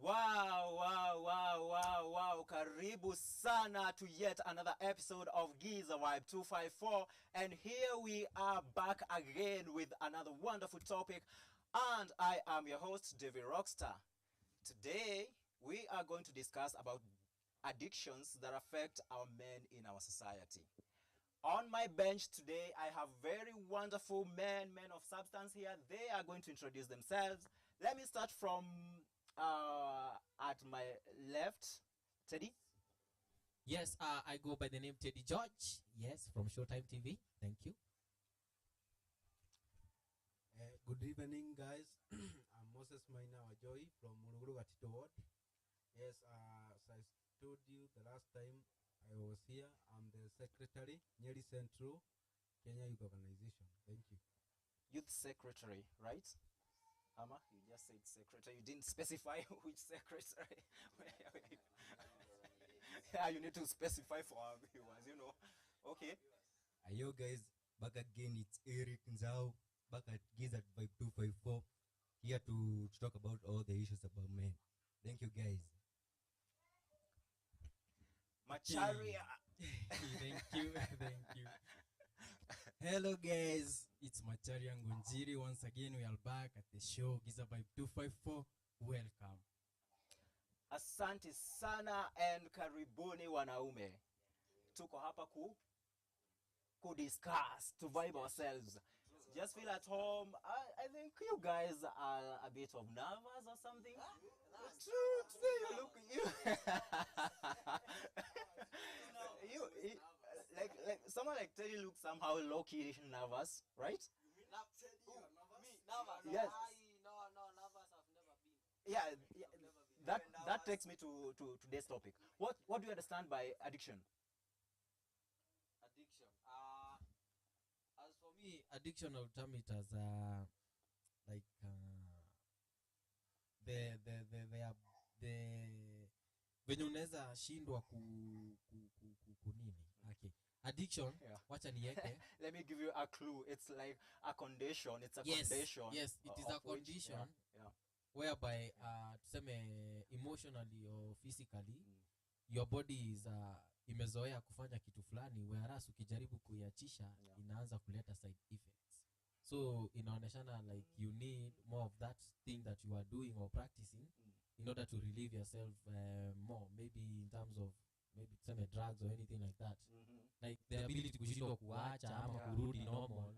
Wow. Karibu sana to yet another episode of Giza Vibe 254. And here we are back again with another wonderful topic. And I am your host, Davie Rockstar. Today, we are going to discuss about addictions that affect our men in our society. On my bench today, I have very wonderful men of substance here. They are going to introduce themselves. Let me start from at my left, Teddy. Yes, I go by the name Teddy George. Yes, from Showtime TV. Thank you. Good evening, guys. I'm Moses Maina Wajoy from Muluguru Gatito Ward. Yes, as I told you the last time I was here, I'm the secretary, Nyeri Central, Kenya Youth Organization. Thank you. Youth secretary, right? Ama, you just said secretary. You didn't specify which secretary. Yeah, you need to specify for our viewers, you know. Okay. Yo guys, back again. It's Eric Nzao, back at Giza Vibe 254, here to talk about all the issues about men. Thank you guys. Macharia. Thank you. Hello guys, it's Macharia Ngunjiri. Once again, we are back at the show Giza Vibe 254. Welcome. Asante sana and karibuni wanaume. Tuko hapa ku discuss, to vibe ourselves. Just feel at home. I think you guys are a bit of nervous or something. True, today you look you like someone like Teddy looks somehow low-key nervous, right? Nervous? Yes. No, nervous I've never been. Yeah, that takes me to today's topic. What do you understand by addiction? Addiction. As for me, Me, addiction, I'll term it as like the venye unaweza shindwa kunini. Okay. Addiction, Yeah. wacha nieke. Let me give you a clue. It's like a condition. It's a Yes, condition. yes, it is a of which- condition. Yeah. Whereby tuseme emotionally or physically your body is imezoea kufanya kitu fulani, whereas ukijaribu kuiachisha inaanza kuleta side effects. So inaoneshana like you need more of that thing that you are doing or practicing in order to relieve yourself more, maybe in terms of maybe tuseme drugs or anything like that. Like the ability kushindwa kuacha ama kurudi normal.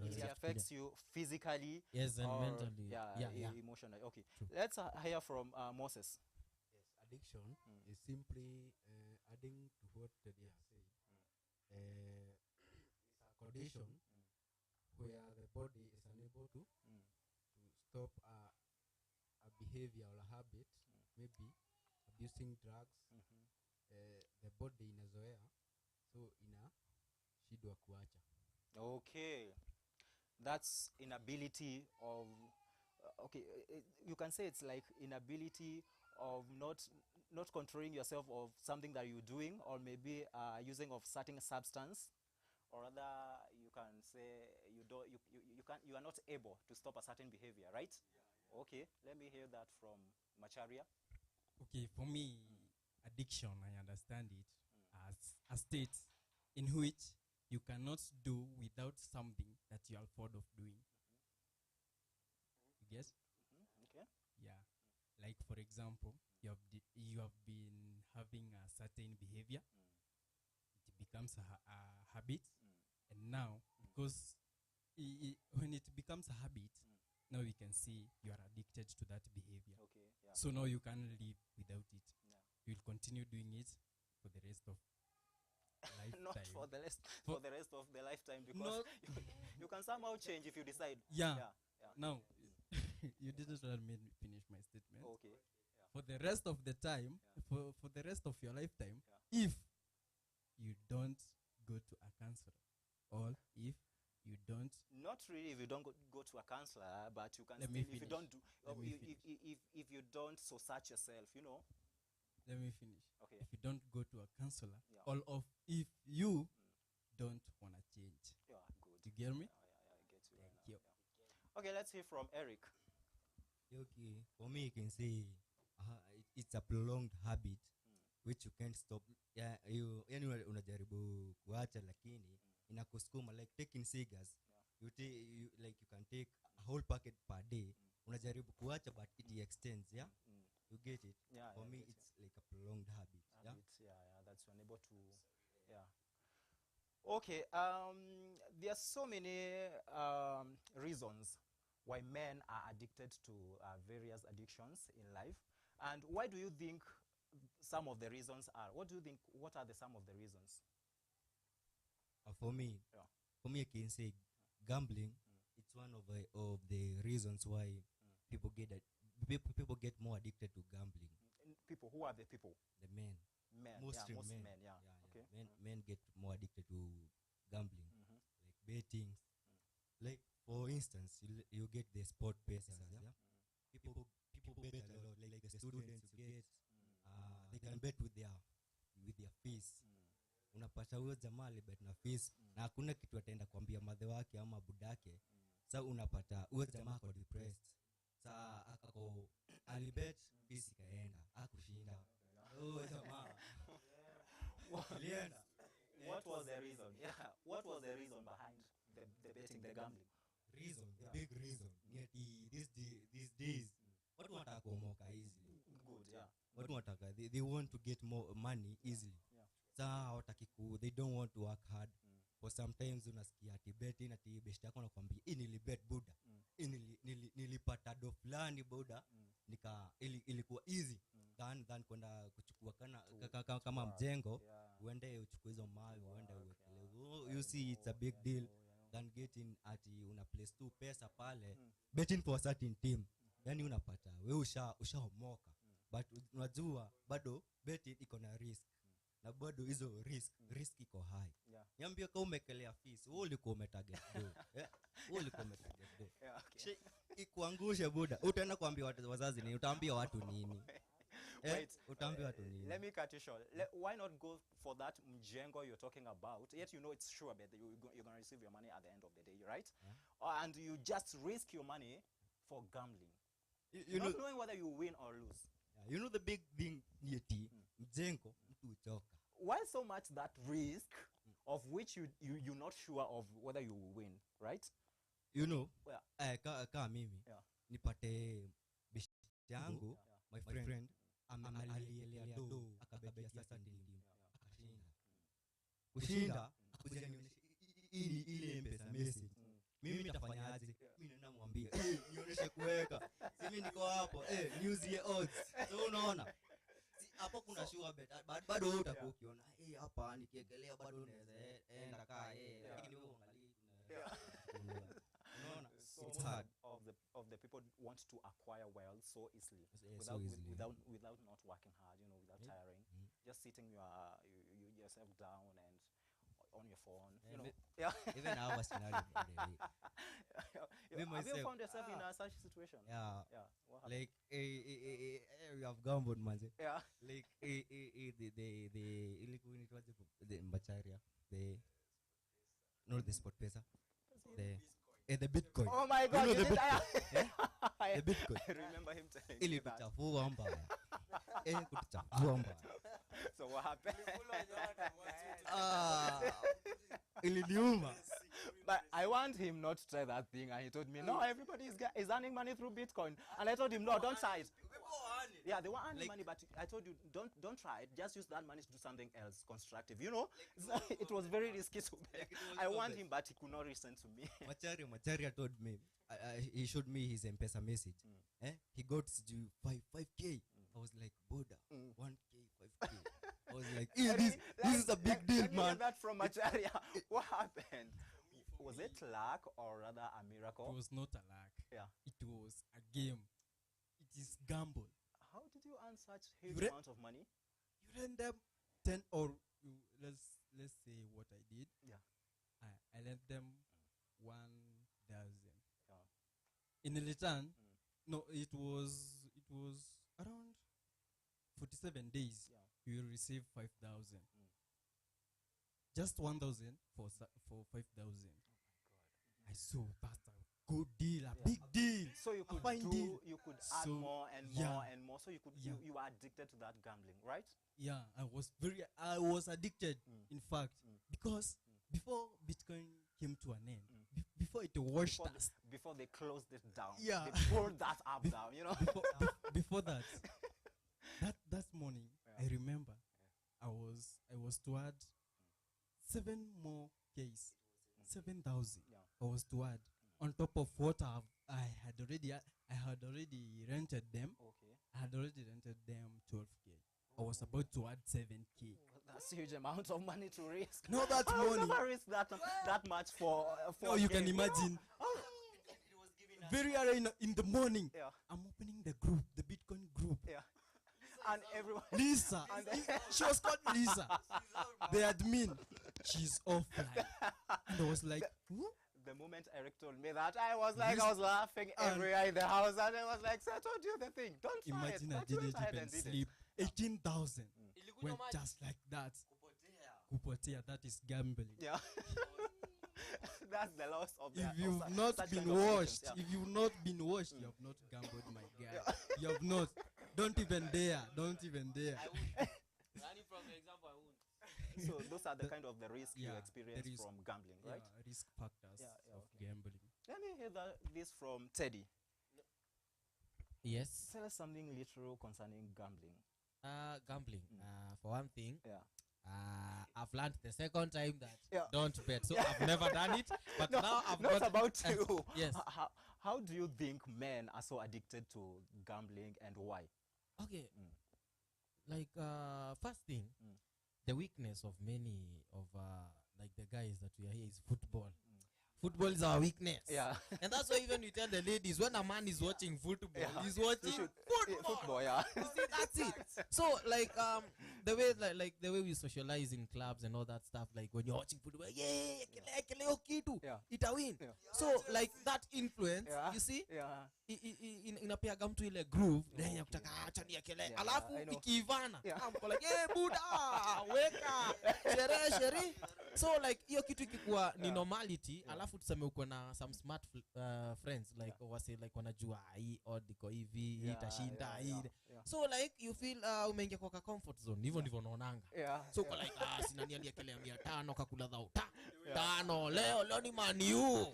It affects you physically, Yes, and or, mentally. yeah, emotionally. Okay, let's hear from Moses. Yes, addiction is simply adding to what Teddy has said. It's a condition where the body is unable to stop a behavior or a habit, maybe abusing drugs. The body inazoea, so inashindwa kuacha. Okay, that's inability of you can say it's like inability of not controlling yourself of something that you're doing, or maybe using of certain substance, or rather you can say you are not able to stop a certain behavior, right? Okay, let me hear that from Macharia. Okay, for me, addiction, I understand it as a state in which you cannot do without something that you are fond of doing. You guess? Okay. Yeah. Like, for example, you have been having a certain behavior. It becomes a habit. And now, because when it becomes a habit, now we can see you are addicted to that behavior. Okay. Yeah. So now you can't live without it. Yeah. You'll continue doing it for the rest of lifetime. Not for the rest of the lifetime, because you can somehow change if you decide. Yeah. Yeah. Now, you didn't let me finish my statement. Okay. Yeah. For the rest of the time, for the rest of your lifetime, Yeah. if you don't go to a counselor, or if you don't, Not really if you don't go to a counselor, but you can Let still, me if you finish. don't do, Let me if you don't so search yourself, you know. let me finish. Okay. If you don't go to a counselor, Yeah. or if you don't want to change. Yeah, good. You get me? Yeah, I get you. Thank right now, you. yeah. Okay, let's hear from Eric. Okay, for me, you can say I it's a prolonged habit which you can't stop. Yeah, you anyway unajaribu kuacha lakini inakusukuma like taking cigars. You like you can take a whole packet per day. Unajaribu kuacha but it extends, yeah? You get it? Yeah, For I me get it's like a prolonged habit. Yeah. Habits, yeah, that's unable to, yeah. Okay, there are so many reasons why men are addicted to various addictions in life. And why do you think some of the reasons are? What do you think, what are the some of the reasons? For me, Yeah. I can say gambling. It's one of the reasons why people people get more addicted to gambling. People, who are the people? The men, Men, mostly yeah, most men. men, yeah. Okay. Men get more addicted to gambling, Mhm. like betting. Like for instance, you get the sport pesos. Yeah, people bet a lot. Like the students, you get they can bet with their fees. Unapata huyo jamaa alibet na fees na hakuna kitu ataenda kuambia madhe wake ama budake. Sasa unapata huyo jamaa ako depressed. Sasa akako alibet fees ikaenda akushinda. Oh jamaa. Alienda. What was the reason? Yeah, what was the reason behind the betting, the gambling? The big reason. Yet these days watu wanataka kuomoka easily. Good, yeah. Watu wanataka they want to get more money easily. Yeah. Sasa hawataki they don't want to work hard. For sometimes unasikia ati betting ati best yako anakuambia nilibet buda. Nilipata do fulani buda. Ilikuwa easy than kwenda kuchukua kama mjengo uende uchukue hizo mali uende uwekele. You see it's a big deal than getting ati una place tu pesa pale betting for a certain team. Yani unapata wewe ushaomoka but unajua bado betting iko na risk na bado hizo risk iko high. Niambie kama umekelea fees wewe ulikuwa umetarget do. Wewe ulikuwa umetarget do. Okay. Ikuangushe buda. Utaenda kuambia wazazi nini? Utaambia watu nini? Wait, Utaambia watu nini? let me cut you short. Why not go for that mjengo you're talking about? Yet you know it's sure that you're going to receive your money at the end of the day, right? And you just risk your money for gambling. You not know, knowing whether you win or lose. you know the big thing yeti mjengo mtu uchoka. Why so much that risk of which you're not sure of whether you will win, right? You know, Yeah. kama mimi nipate beshte yangu my friend alielea do akabetia sasa team akashinda. Kushinda akuja nionyeshe ile mpesa message. Mimi nitafanyaje? Mimi naenda mwambie nionyeshe kuweka. Mimi niko hapo news ye odds. So unaona? Hapo kuna sure bet bado wewe utakuwa ukiona hapa nikiegelea bado unaweza enda kaa lakini wewe angalia unaona it's hard of the people want to acquire wealth so easily without not working hard, you know, without tiring, just sitting yourself down and on your phone, you know. Even our scenario really. Have you found yourself in a such situation? Yeah. What happened? Like we have gambled manze. Yeah. Like the ilikuwa inaitwaje the mbacharia not the sport pesa the bitcoin. Oh my god, you know you the did bitcoin. The bitcoin I remember him telling ili me that. kuchafua mbaya kuchafua mbaya. So what happened? Iliniuma. But I want him not to try that thing, and he told me, no, everybody is earning money through Bitcoin. And I told him, no, don't try it. Yeah, they were earning money, but I told you, don't try it. Just use that money to do something else constructive. You know, it was very risky to bet. I want him, but he could not listen to me. Macharia told me, he showed me his M-Pesa message. He got 5K. I was like, Boda, 1K, 5K. I was like, this is a big deal, man. That from Macharia. What happened? Was it luck or rather a miracle? It was not a luck. Yeah. It was a game. It is gamble. How did you earn such huge amount of money? You lend them 10 or let's say what I did. Yeah. I lent them 1,000. Yeah. In return, no, it was around 47 days. Yeah. You will receive 5,000. Just 1,000 for 5,000. I saw that's a good deal, a Yeah. big deal. So you could fine deal. you could add So, more and yeah. more and more. So you could Yeah. you are addicted to that gambling, right? Yeah, I was addicted, in fact, Mm. because before Bitcoin came to an end, before it washed Before, us, before they closed it down, Yeah. they pulled that up down, you know. before that, that morning, Yeah. I remember, I was to add 7 more Ks, 7,000. Yeah. I was to add on top of what I had already rented them. Okay. I had already rented them 12K. I was about to add 7K. Well, that's a huge amount of money to risk. No, that I would money. never risk that much for No, you can game. imagine. Very early in the morning, Yeah. I'm opening the group, the Bitcoin group. Yeah. And everyone. Lisa, she was called Lisa, the admin. She's offline, and I was like, "Who?" The moment Eric told me that, I was like, This- I was laughing and- everywhere in the house, and I was like, so I told you the thing. Don't try Imagine it. I But you didn't went ahead even and did it. sleep. 18,000 Ilikunywa went maji. just like that. Kupotea. Kupotea, that is gambling. Yeah. That's the loss of If of you've such- not such been kind of addictions, washed, yeah. if you've not been washed, you have not gambled, my guy. You have not. Don't even dare. Don't even dare. I won't. Running from the example, I won't. So those are the kind of the risk you Yeah, experience there is- from gambling, right? Yeah, risk factors Yeah, yeah, of okay. gambling. Let me hear this from Teddy. Yes. Tell us something literal concerning gambling. Gambling. Mm. For one thing, Yeah. I've learned the second time that Yeah. don't bet. So I've never done it, but No, now I've not got about you. yes. How do you think men are so addicted to gambling and why? Okay. Mm. Like first thing, Mm. the weakness of many of like the guys that we are here is football. Football is our weakness. Yeah. And that's why even we tell the ladies when a man is watching football, Yeah. he's You watching should- football. Football, yeah. You see, that's it. So like the way like the way we socialize in clubs and all that stuff, like when you're watching football, yeah, kile hiyo kitu, Yeah. ita win. Yeah. So like that influence, Yeah. you see, Yeah. inapeaga mtu ile groove then ya kutaka acha niekele, Yeah, alafu I know. ikiivana Yeah. I'm like buda weka sherehe. So like hiyo kitu ikikuwa ni Yeah. normality, Yeah. alafu tuseme uko na some smart friends like wase like wanajua hii odd iko hivi, hii Yeah, itashinda yeah, hii. yeah. So like you feel umeingia kwa comfort zone, hivyo ndivyo naonanga. Yeah. So yeah. kwa like sina nia liekelea 500 kakula dhao tano leo ni maniu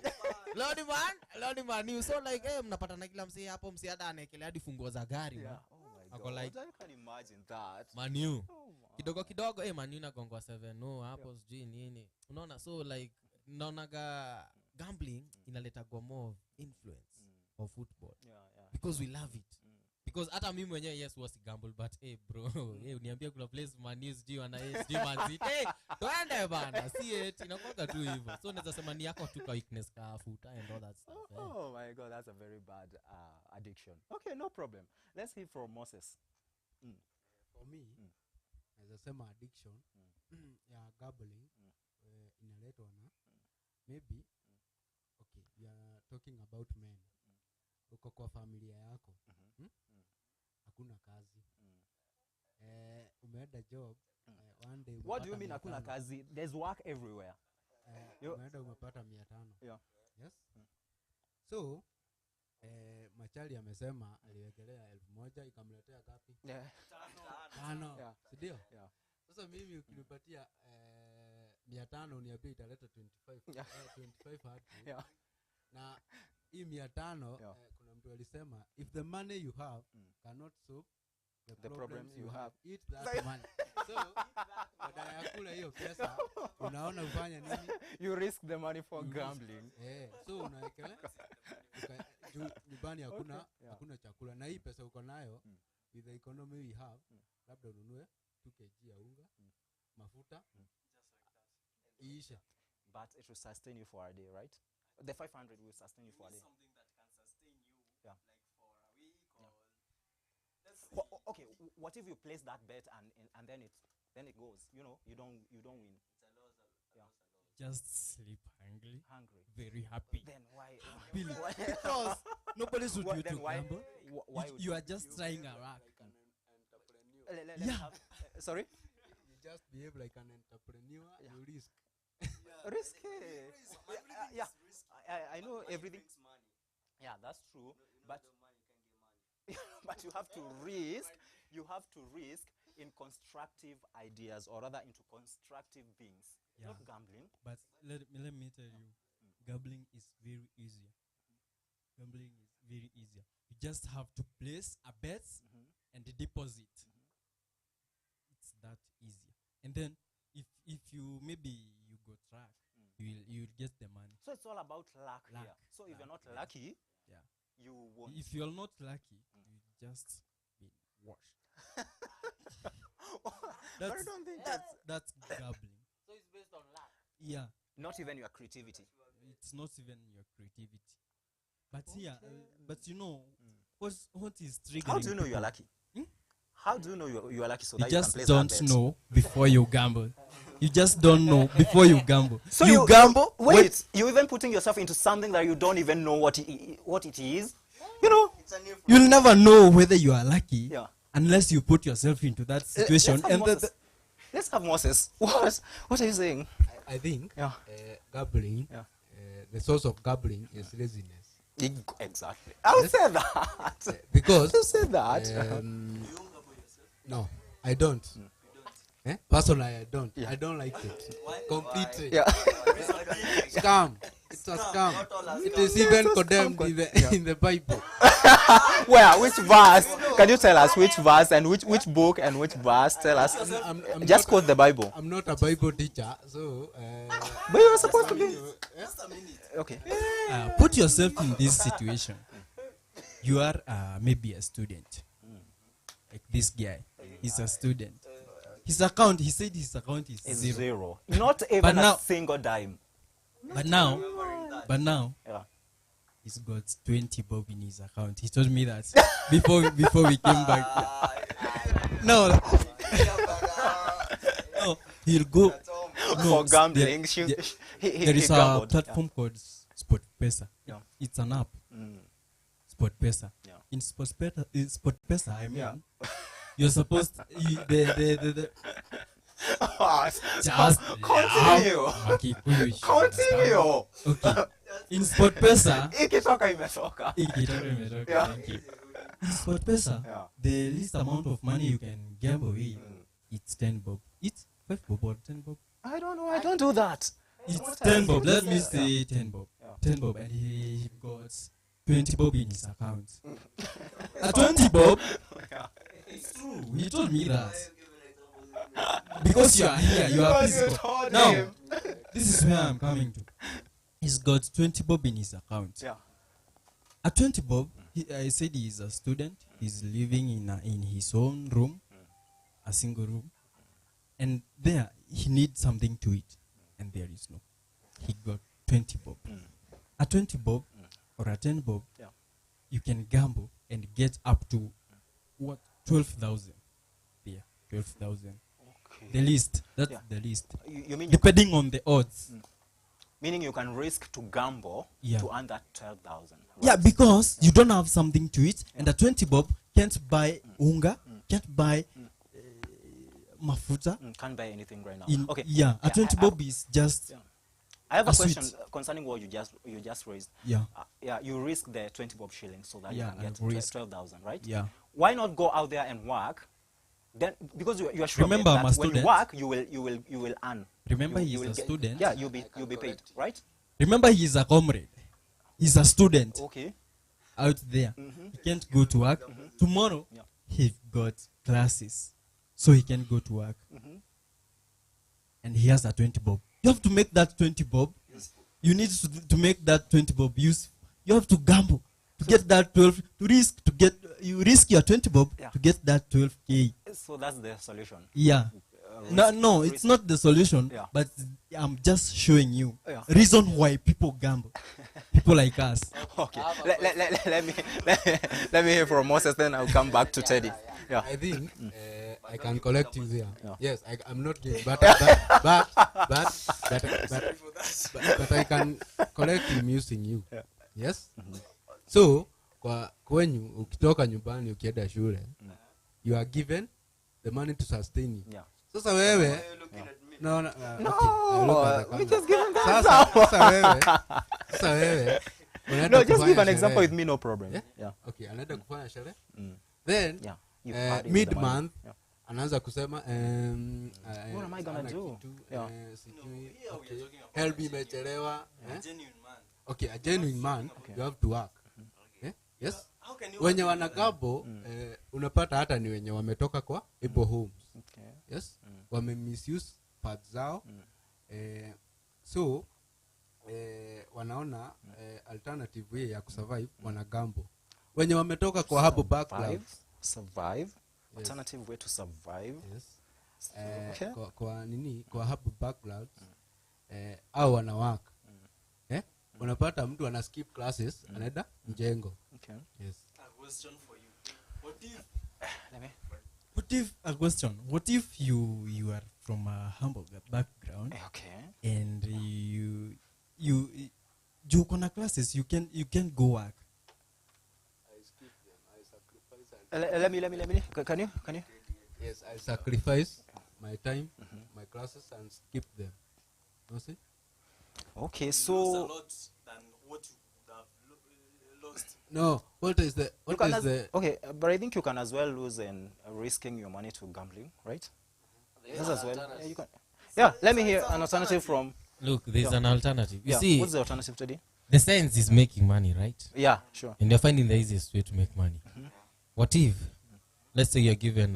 leo ni maniu. So like mnapata na kila msee hapo, msee hada anaekelea hadi funguo za gari Yeah. man. Oh my Ako God. like- I can imagine that. Maniu Oh my. kidogo kidogo maniu nagongwa 7 no hapo sijui nini, unaona. So like naonaga gambling inaleta more influence of football Yeah, yeah. because we love it. Mm. Because hata mimi mwenyewe yes was gamble, but bro uniambia kuna place Man U sijui wana sijui Man City twende bana, see it inakuwa tu hivyo. So naweza sema ni yako tu kwa weakness ka futa and all that stuff. Oh my God, that's a very bad addiction. Okay, no problem. Let's hear from Moses. For me, naweza sema addiction ya gambling inaletwa na maybe okay, we are talking about men. Uko kwa familia yako, hakuna kazi, umeenda job, one day What do you umepata mean hakuna 500. kazi? There's work everywhere. Yo- Umeenda umepata 500. Yeah. Yes. So Machali amesema aliwekelea 1,000 ikamletea gapi? Yeah. 5. Yeah. Si ndio? Yeah. Sasa mimi ukinipatia 500 uniambia italeta 25. Yeah. 25 Yeah. na hii 500 Yeah. kuna mtu alisema if the money you have cannot solve the problems you have, eat that money. So badala ya kula hiyo pesa unaona ufanya nini? You risk the money for gambling. So unawekelea nyumbani hakuna Yeah. hakuna chakula, na hii pesa uko nayo with the economy we have, labda ununue 2 kg ya unga, mafuta, iishe. But it will sustain you for a day, right? The 500 will sustain you for a day. Something that can sustain you Yeah. like for a week or let's Okay, what if you place that bet and then it goes? You know, you don't win. it's a loss, Yeah. Just sleep hungry, Hungry. very happy. Then why? Billy, why- because nobody should Why- you then to why? gamble. Why You, would you are just trying a rack. Like an entrepreneur. Let me Yeah. have- sorry. You just behave like an entrepreneur. Yeah. You risk. Risky. Yeah, I know everything. Yeah, that's true. But but you have to risk. You have to risk in constructive ideas, or rather into constructive things. Yeah. Not gambling. But let me tell you, gambling is very easier. Gambling is very easier. You just have to place a bet and deposit. It's that easy. And then if you maybe you go track, you'll get the money. So it's all about luck, Luck. here. So if Luck, you're not yeah. lucky, Yeah. you won't. If you're not lucky, you just been washed. But I don't think That's gambling. So it's based on luck. Yeah. not even your creativity. It's not even your creativity. But but you know, what is triggering? How do you know you are people? lucky? Hmm? How do you know you are lucky so You that you can just place don't that bet? know before you gamble. You just don't know before you gamble. So you gamble. Wait, you even putting yourself into something that you don't even know what it is. You know. You'll never know whether you are lucky Yeah. unless you put yourself into that situation. Let's have Moses. What are you saying? I think Yeah. gambling, Yeah. the source of gambling is laziness. Exactly. I'll say that. Because You said that. no, I don't. Personally, I don't. Yeah. I don't like it. Completely. Yeah. Scam. It's a scam. It is even condemned in the Bible. Where? Which verse? Can you tell us which verse and which book and which verse? Tell us. I'm Just not quote the Bible. I'm not a Bible teacher, so. But you were supposed to be. Okay. Put yourself in this situation. You are maybe a student. Like this guy. He's a student. He said his account is It's zero. zero. Not even But now- a single dime. But now, Yeah. he's got 20 bob in his account. He told me that before we came back. No, he'll go For gambling, there is a gambled. platform called Sport Pesa. Yeah. It's an app. Mm. Sport Pesa. Yeah. In Sport Pesa, I mean, Yeah. you're supposed the just Continue. Continue. Okay. In Sport Pesa, Ikitoka imetoka. Yeah. Thank you. In Sport Pesa, Yeah. the least amount of money you can gamble with, it's 10 bob. It's 5 bob or 10 bob. I don't know. I don't do that. It's 10 bob. Let me say 10 bob. Yeah. 10 bob, and he got 20 bob in his account. A 20 bob. Yeah. It's true. He told me that. Because you are here, you are Because you physical. told Now, him. this is where I'm coming to. He's got 20 bob in his account. Yeah. At 20 bob, I said he's a student. He's living in his own room, a single room. And there, he needs something to eat. And there is no. He got 20 bob. At 20 bob, or at 10 bob, Yeah. you can gamble and get up to, 12,000. Yeah, 12,000. Okay. The least. That's Yeah. the least. You mean Depending on the odds. meaning you can risk to gamble Yeah. to earn that 12,000. Right? Yeah, because you don't have something to eat, and the 20 bob can't buy unga, can't buy mafuta. Can't buy anything right now. Okay. Okay. Yeah, a 20 bob is just Yeah. I have a a question sweet. concerning what you just raised. yeah, Yeah, you risk the 20 bob shillings so that Yeah, you can get I risk. 12,000, right? yeah. Why not go out there and work? Then because you are sure Remember, I'm that a when you student. work you will earn. Remember, You he's will a student. Yeah, you'll be paid, right? Remember, he's a comrade. He's a student Okay. out there. Mhm. He can't go to work. Tomorrow, Yeah. he got classes, so he can go to work. Mhm. And he has a 20 bob. You have to make that 20 bob. You need to make that 20 bob useful. You have to gamble to get that 12. You risk your 20 bob Yeah. to get that 12K. So that's the solution. Yeah. No, it's not the solution. Yeah. But I'm just showing you Yeah. reason why people gamble. People like us. Okay. Let me hear from Moses, then I'll come back to Teddy. Yeah. I think I can collect you there. Yeah. Yes, I'm not gay, but I can collect him using you. Yeah. Yes. So kwenyu ukitoka nyumbani ukienda shule, you are given the money to sustain you. Yeah. Sasa wewe no, okay, I look at the we camera. just give him that. Sasa wewe unaenda No, just kufanya give an example sherehe. with me, no problem. Yeah? Yeah. Okay, anaenda kufanya sherehe. Mm. Then Yeah. You party with mid the money. month Yeah. anaanza kusema What am I gonna ana do? kitu, Yeah. sijui, here we are okay, talking about help imechelewa. genuine man. Okay, a genuine man, you have to work. Yes. How can you Wenye wanagabo unapata hata ni wenye wametoka kwa able homes. Okay. Yes. Wame misuse parts zao. So wanaona alternative way ya kusurvive wanagambo. Wenye wametoka kwa hapo background. Survive. Alternative way to survive. Yes. Okay. Kwa nini kwa hapo background au wanawaka. Unapata mtu ana skip classes anaenda mjengo. Okay. Yes. a question for you? What if Let me. What if a question? What if you are from a humble background Okay. and you kuna classes you can go work? I skip them. I sacrifice. Let me. Can you? Yes, I sacrifice my time, my classes, and skip them. You see? Okay. lose a So lot than what you would have lost? No. What is you the can okay, but I think you can as well lose in risking your money to gambling, right? That's as well. Yeah, you can. Yeah. Let me hear an alternative from. Look, there's Yeah. an alternative. You Yeah. see, What's the alternative today? the science is making money, right? Yeah. Sure. And you're finding the easiest way to make money. What if, let's say you're given,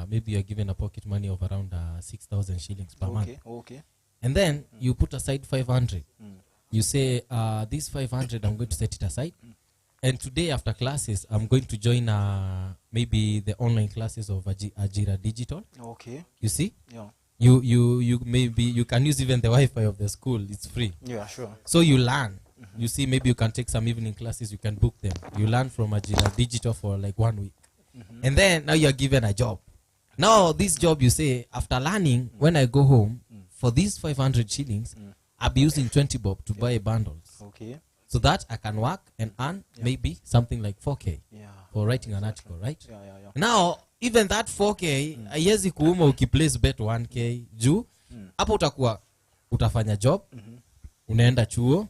maybe you're given a pocket money of around 6,000 shillings per month. Okay. Okay. And then you put aside 500. You say, this 500, I'm going to set it aside. And today after classes, I'm going to join maybe the online classes of Ajira Digital. Okay. You see? Yeah. You maybe, you can use even the Wi-Fi of the school. It's free. Yeah. Sure. So you learn. You see, maybe you can take some evening classes. You can book them. You learn from Ajira Digital for like 1 week. And then now you're given a job. Now this job, you say, after learning, when I go home, for these 500 shillings, I'll be using 20 bob to buy bundles. Okay. So that I can work and earn maybe something like 4K Yeah. for writing an article, right? Yeah. Yeah. Now, even that 4K, haiwezi kuuma ukiplace bet 1K. Juu, hapo utakuwa, utafanya job, unaenda chuo,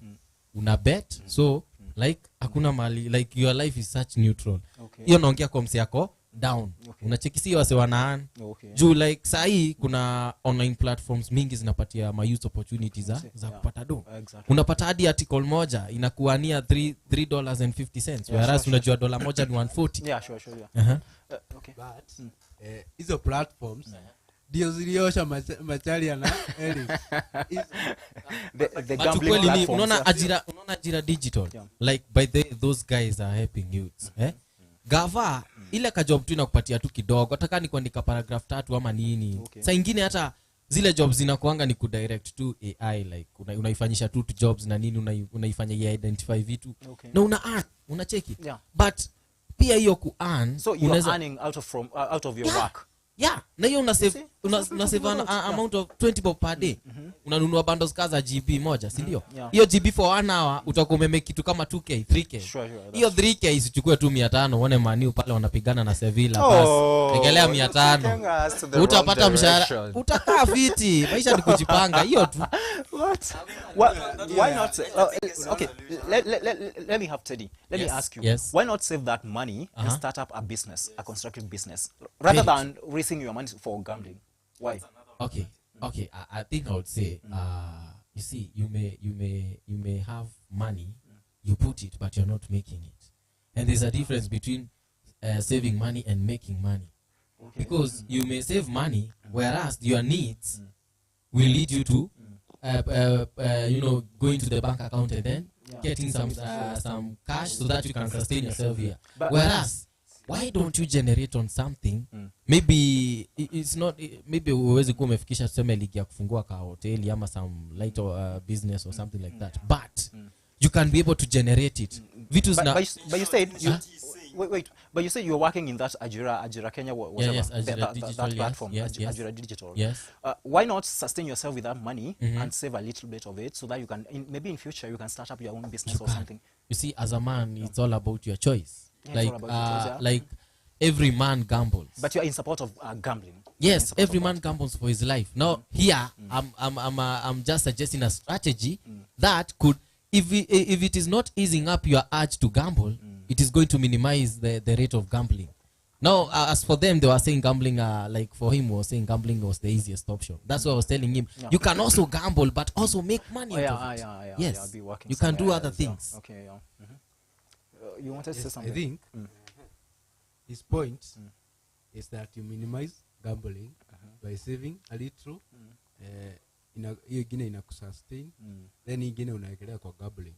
una bet. So, like, hakuna mali, like your life is such neutral. Okay. Hiyo naongea kwa msi yako, down. Okay. Unacheki si wase wanaan. Okay. Juu like sahi kuna online platforms mingi zinapatia ma youth opportunities za Yeah. kupata do. Exactly. Unapata hadi article moja inakuania $3.50 whereas sure, unajua dola moja ni 140. Yeah. Sure. Yeah. Uh-huh. Okay. But hizo platforms ndio ziliosha machali na Eric. The But gambling ukweli ni platforms. unaona Ajira Digital, Yeah. like by those guys are helping youths, gava ile ka job tu inakupatia tu kidogo, hata ni kuandika paragraph 3 ama nini. Okay. Saa ingine hata zile jobs zinakuanga ni kudirect tu AI, like unaifanyisha tu jobs na nini, unaifanya identify vitu. Okay. Na unacheki. Yeah. But pia hiyo ku earn, So you're earning out of your work. yeah, na hiyo una See? save an amount of 20 bob per day. Unanunua bundles kaza GB moja, si ndio? Yeah. Hiyo GB for 1 hour utakuwa umemake kitu kama 2K, 3K. Sure. Hiyo 3K isichukue tu 500, uone Manu pale wanapigana na Sevilla Oh, basi. Egelea 500. taking us to the Utapata wrong mshahara, direction. utakaa fiti. Maisha ni kujipanga, hiyo tu. What? Why not? Okay, let me have Teddy. Let me Yes, ask you. yes. Why not save that money and Uh-huh. start up a business, a constructive business, rather Very than risking your money for gambling? Why? Okay. I think I would say, you see, you may have money, you put it, but you're not making it. And there's a difference between saving money and making money. Because you may save money, whereas your needs will lead you to, going to the bank account and then getting some cash so that you can sustain yourself here. Whereas, why don't you generate on something? Maybe it's not, maybe uwezi kuwa umefikisha tuseme ligi ya kufungua ka hoteli ama some light business or something like that. But you can be able to generate it. Vitu zina, But you said wait. But you said you're working in that Ajira Kenya, whatever. yes, Ajira Digital, that yes, platform, yes. Ajira Digital. Yes. Why not sustain yourself with that money and save a little bit of it so that you can, maybe in future, you can start up your own business or something? You see, as a man, it's all about your choice. Yeah, it's all about your choice, yeah. Like every man gambles. But you're in support of gambling. Yes, every man gambles for his life. Now here, I'm just suggesting a strategy that could if it is not easing up your urge to gamble, it is going to minimize the rate of gambling. Now, as for them, they were saying gambling, like for him, was saying gambling was the easiest option. That's what I was telling him. Yeah. You can also gamble, but also make money out of it. Yes, be working you can do somewhere other else, things. Okay, yeah. You wanted to say Yes, something? I think his point is that you minimize gambling by saving a little. Hiyo ingine inakusustain, then hii ingine unaekelea kwa gambling.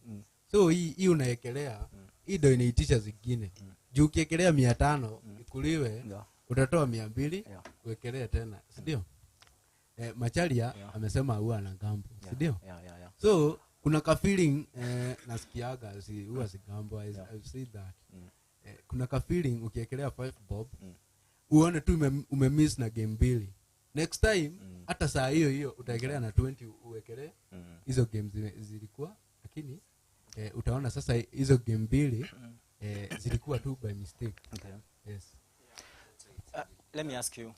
So hii unaekelea, hii ndio inaitisha zingine. Juu ukiekelea 500 ikuliwe, utatoa 200 uwekelee tena, si ndio? Macharia amesema huwa ana gamble, si ndio? So kuna ka feeling nasikiaga huwa si gamble. I've said that. Kuna ka feeling ukiekelea 5 bob, uone tu umemiss na game 2. Next time hata saa hiyo utaekelea na 20 uwekelee hizo games zilikuwa, lakini utaona sasa hizo game 2 zilikuwa tu by mistake. Okay. Yes. Let me ask you.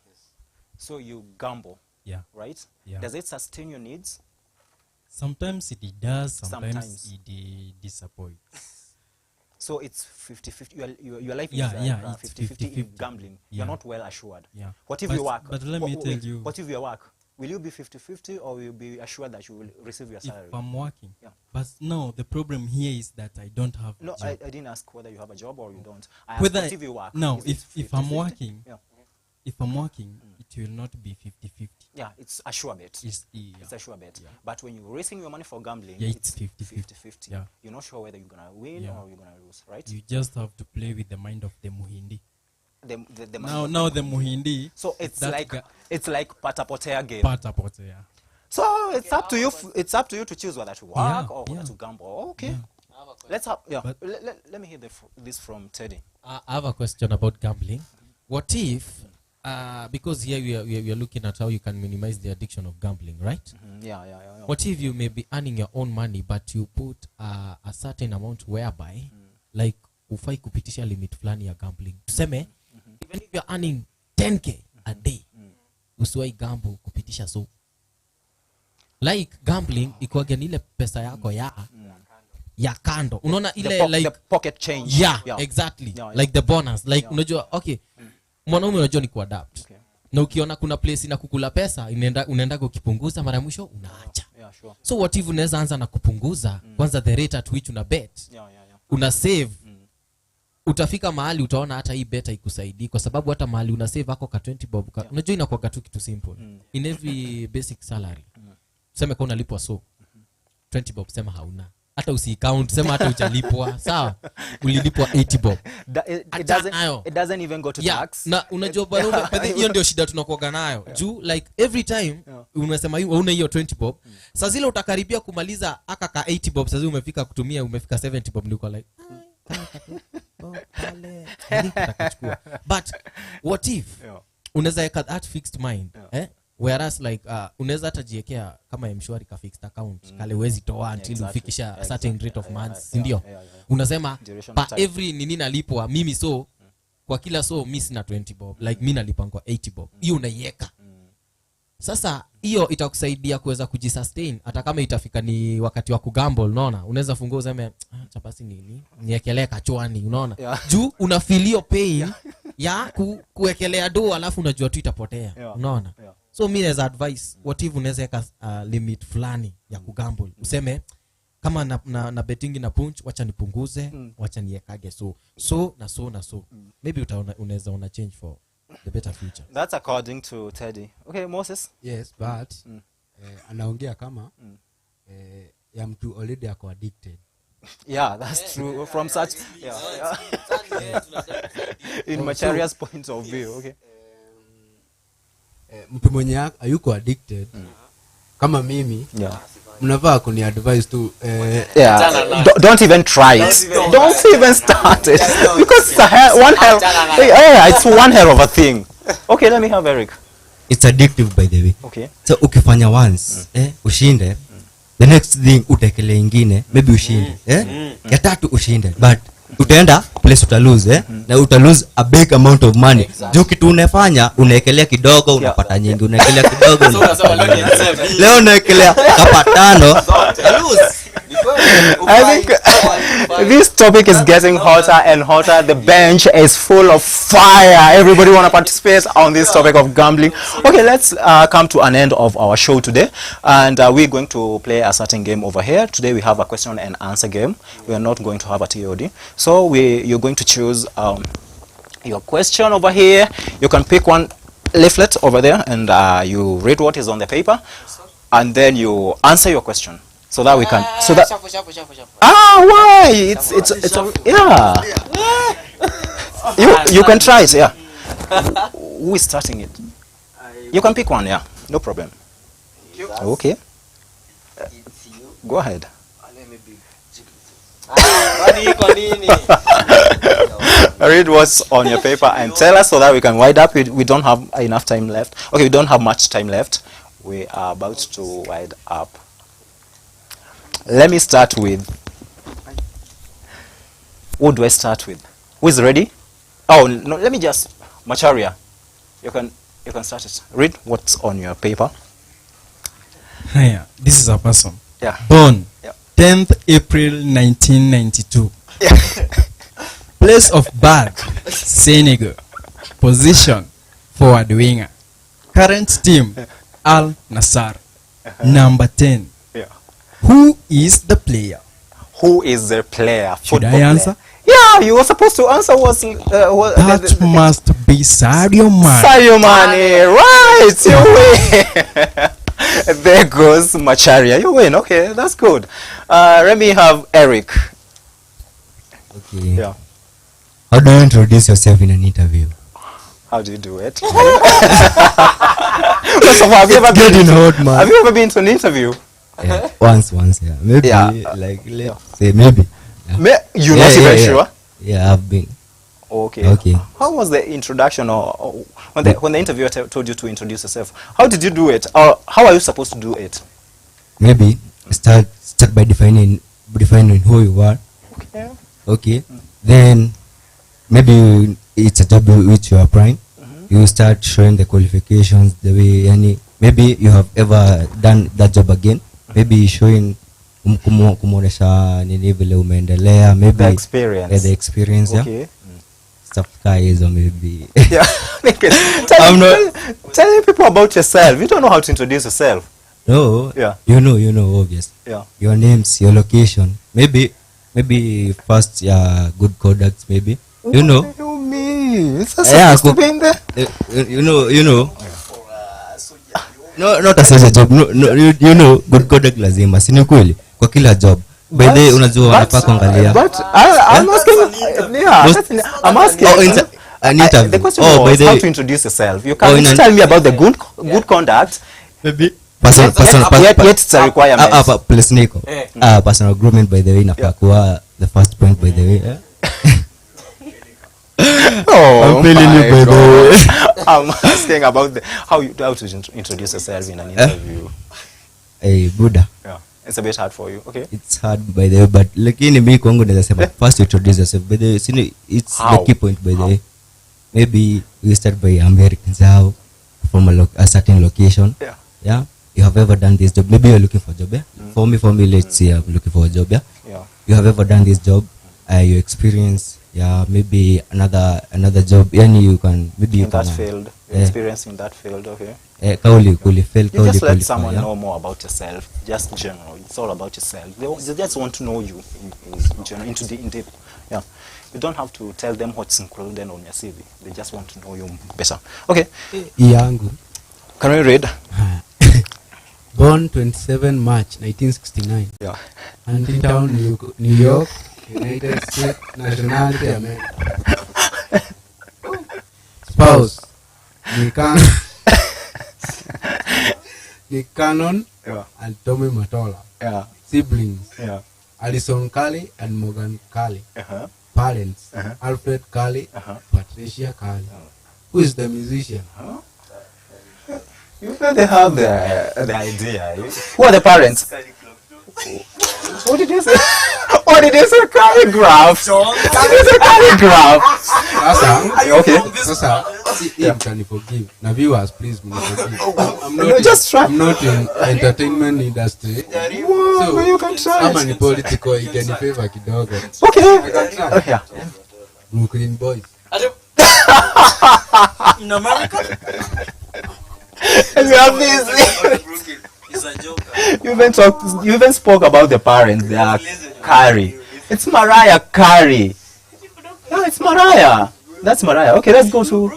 So you gamble, Yeah. right? Yeah. Does it sustain your needs? Sometimes it does, sometimes Sometimes. it disappoints. So it's 50-50. Your life Yeah, is yeah, it's 50-50 in 50-50. gambling. Yeah. You're not well assured. Yeah. What if But- you work? but let me tell you- What if you work? Will you be 50-50 or will you be assured that you will receive your salary? If I'm working. Yeah. But no, the problem here is that I don't have No, a job. I didn't ask whether you have a job or you don't. I asked Whether what if you work? no, Is it if I'm 50-50? working, Yeah. if I'm working, it will not be 50-50. Yeah, it's a sure bet. It's It's a sure bet. But when you're risking your money for gambling, Yeah, it's it's 50-50. 50-50. Yeah. You're not sure whether you're going to win Yeah. or you're going to lose, right? You just have to play with the mind of the Muhindi. The Now the Muhindi. So it's that like ga- patapotea game. Patapotea. So it's up to you. It's up to you to choose whether to work or whether yeah. to gamble. Okay. Yeah. Let's have. Yeah. But- Let me hear this from Teddy. I have a question about gambling. What if, because here we are looking at how you can minimize the addiction of gambling, right? Yeah. What if you may be earning your own money, but you put a certain amount whereby, like, ufai kupitisha limit fulani ya gambling. Tuseme, even if you're earning 10k a day, usiwai gamble kupitisha so. Like gambling, ikuwage ni ile pesa yako ya kando. Unaona ile like the pocket change. yeah, exactly. Yeah. Like the bonus. Like unajua okay. Mwanaume unajua ni kuadapt. Okay. Na ukiona kuna place ina kukula pesa, unaenda kukipunguza mara mwisho unaacha. Yeah, sure. So what if unaweza anza na kupunguza kwanza the rate at which una bet. Yeah. Una save. Utafika mahali utaona hata hii bet haikusaidii kwa sababu hata mahali una save hako ka 20 bob. Unajua inakuwa tu kitu simple. In every basic salary. Sema kwa unalipwa so 20 bob sema hauna. Hata usicount sema hata hujalipwa. Sawa? Ulilipwa 80 bob. It doesn't even go to tax. Na unajua bado hiyo ndio shida tunakuwa nayo. Juu like every time unasema una hiyo 20 bob, saa zile utakaribia kumaliza aka ka 80 bob, saa zile umefika 70 bob ndio like but what if unaweza weka that fixed mind whereas like unaweza hata jiwekea kama mshwari ka fixed account kale wezi toa until ufikisha a certain rate of months, ndio unasema pa every nini nalipwa mimi so kwa kila so mimi sina 20 bob like mimi nalipa kwa 80 bob, hiyo unaiweka sasa. Hiyo itakusaidia kuweza kujisustain hata kama itafika ni wakati wa kugamble. Unaona, unaweza fungua useme acha basi nini niekelee kachwani, unaona juu una feel hiyo pain ya kuwekelea do alafu unajua tu itapotea, unaona. So mimi as advice, what if unaweza weka limit fulani ya kugamble, useme kama na betting na punch wacha nipunguze, wacha niwekage so na so maybe unaweza una change for the better future. That's according to Teddy. Okay, Moses. Yes, but anaongea kama ya mtu already ako addicted. Yeah, that's true. From such in Macharia's point of view. Okay. Mtu mwenye hayuko addicted kama mimi, mnafaa kuni advise tu don't even try it. Don't even start it because it's one hell of a thing. Okay, let me have Eric. It's addictive by the way. Okay. So ukifanya once ushinde, the next thing utekele ingine maybe ushinde ya tatu ushinde, but utaenda place utalose na utalose a big amount of money. Juu kitu unafanya unaekelea kidogo unapata nyingi, unaekelea kidogo unapata nyingi. Leo unaekelea kapa 5 utalose. I think this topic is getting hotter and hotter. The bench is full of fire. Everybody want to participate on this topic of gambling. Okay, let's come to an end of our show today, and we're going to play a certain game over here. Today we have a question and answer game. We are not going to have a TOD. So you're going to choose your question over here. You can pick one leaflet over there, and you read what is on the paper, and then you answer your question. So that we can, so that why it's yeah. You can try it, yeah. Who is starting it? You can pick one, yeah. No problem. Okay. Go ahead. Read what's on your paper and tell us so that we can wind up. We don't have enough time left. Okay, we don't have much time left. We are about to wind up. Let me start with. What do I start with? Who is ready? Oh no, let me just Macharia. You can start it. Read what's on your paper. Yeah, this is a person. Yeah. Born Yeah. 10th April 1992. Yeah. Place of birth Senegal. Position forward winger. Current team Al Nassr. Number 10. Yeah. Who is the player? Who is the player? Should Football I answer? player. Yeah, you were supposed to answer was That must be Sadio Mane. Sadio Mane, right? You win. There goes Macharia. You win. Okay, that's good. Let me have Eric. Okay. Yeah. How do you introduce yourself in an interview? How do you do it? First of all, have you ever Getting hot, man. Have you ever been to an interview? Yeah. Once, yeah. Maybe, Yeah. like, let's say maybe. Yeah. You're not even sure? Yeah, I've been. Okay. Okay. How was the introduction, or when the interviewer told you to introduce yourself? How did you do it, or how are you supposed to do it? Maybe start by defining who you are. Okay. Okay. Then maybe it's a job which you are applying. You start showing the qualifications, the way maybe you have ever done that job again. Maybe showing kumuonesha nini vile umeendelea, maybe The experience. The experience, yeah. Okay. Stuff guys, or maybe Yeah. Telling people about yourself. You don't know how to introduce yourself. no. Yeah. You know, obvious. Yeah. Your names, your location. Maybe first good conduct, maybe. You know. What do you mean? It's Yeah, supposed to be in there. You know. No, not as a job. No, you know, good conduct lazima. Si ni kweli? Kwa kila job. By the way, unajua wanafaa kuangalia. But I'm asking. Yeah, I'm asking. An interview. The question by was the how way, to introduce yourself. You can't in an- tell me about the good conduct. maybe Yet it's a requirement. place niko. Personal grooming, by the way, inafaa kuwa the first point, by the way. Oh, I'm feeling you, my by the God. way. I'm asking about how to introduce yourself in an interview. Hey, Buddha. Yeah, it's a bit hard for you. Okay. It's hard, by the way, but lakini mimi kwangu naweza sema first you introduce yourself, by the way. It's How? the key point, by the way. Maybe we start by Americans how from a certain location. Yeah. Yeah. You have ever done this job? Maybe you're looking for a job. Yeah. For me, let's say I'm looking for a job. Yeah. Yeah. You have ever done this job? Your experience. Yeah. Maybe another job. Yani you can maybe you In can that field, yeah. experience in that field. Okay. Kauli fail. You just let qualify, someone yeah. know more about yourself. Just general. It's all about yourself. They just want to know you in general, in deep. Yeah. You don't have to tell them what's included on your CV. They just want to know you better. Okay. yangu Can we read? born 27 March 1969 Yeah. Huntington, New York, United States, nationality America. Spouse Nick Cannon Yeah. and Tommy Matola. Yeah. Siblings Yeah. Alison Curley and Morgan Curley. Uh-huh. Parents Uh-huh. Alfred Curley, Uh-huh. Patricia Curley. Who is the musician? You know they have the idea. Who are the parents? What did you say? What did you say? Calligraph. What did you say? Calligraph. Okay. Sasa, him can forgive. Now viewers, please me forgive. I'm not in entertainment industry. So you can try. I'm in political, you can favor kidogo. Okay. Yeah. Brooklyn boys. In America? We are busy. He's a joker. You even spoke about the parents. They are Carrie. It's Mariah Carey. No, it's Mariah. That's Mariah. Okay, let's go to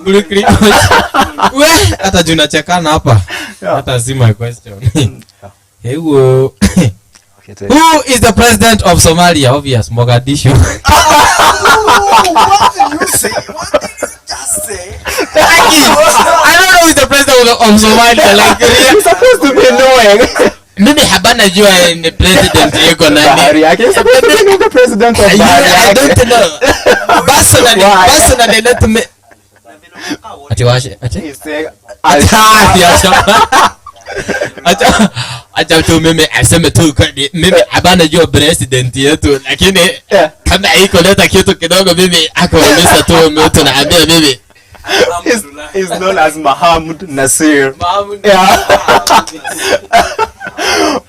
hata tunachekana hapa. Hata see my question. Hey, who is the president of Somalia? Obvious, Mogadishu. What did you say? What did you just say? I don't know who is the president of Somalia. Like, you're supposed to be knowing. Mimi habana jua ni president yuko nani. You're supposed to be the president of I don't know. Basa na let me. Ati washe. He's saying, acha tu mimi aseme tu mimi habana jua president yetu lakini kama iko leta kitu kidogo mimi akaonyesha tu mtu na ambia mimi is known as Mahamud Nasir.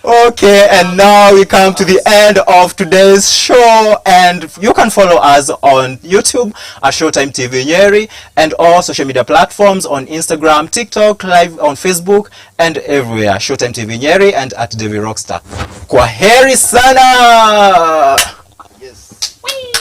Okay, and now we come to the end of today's show, and you can follow us on YouTube at Showtime TV Nyeri and all social media platforms on Instagram, TikTok, live on Facebook, and everywhere. Showtime TV Nyeri and at Davie Rockstar. Kwaheri sana. Yes. Wee.